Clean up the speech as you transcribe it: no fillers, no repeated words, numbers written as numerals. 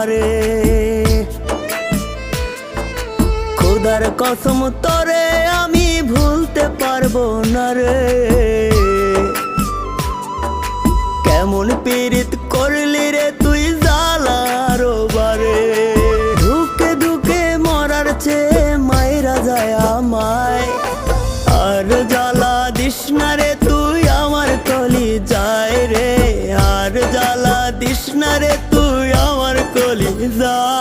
বারে। খোদার কসম তোরে আমি ভুলতে পারবো না রে। কেমন পীড়িত করলি রে তুই জ্বালার বারে। ধুকে ধুকে মরার চেয়ে মায়েরা যায় আমায়। আর জ্বালা দিস না রে তুই আমার কলি যায় রে। আর জ্বালা দিস না রে তুই আমার কলি যায়।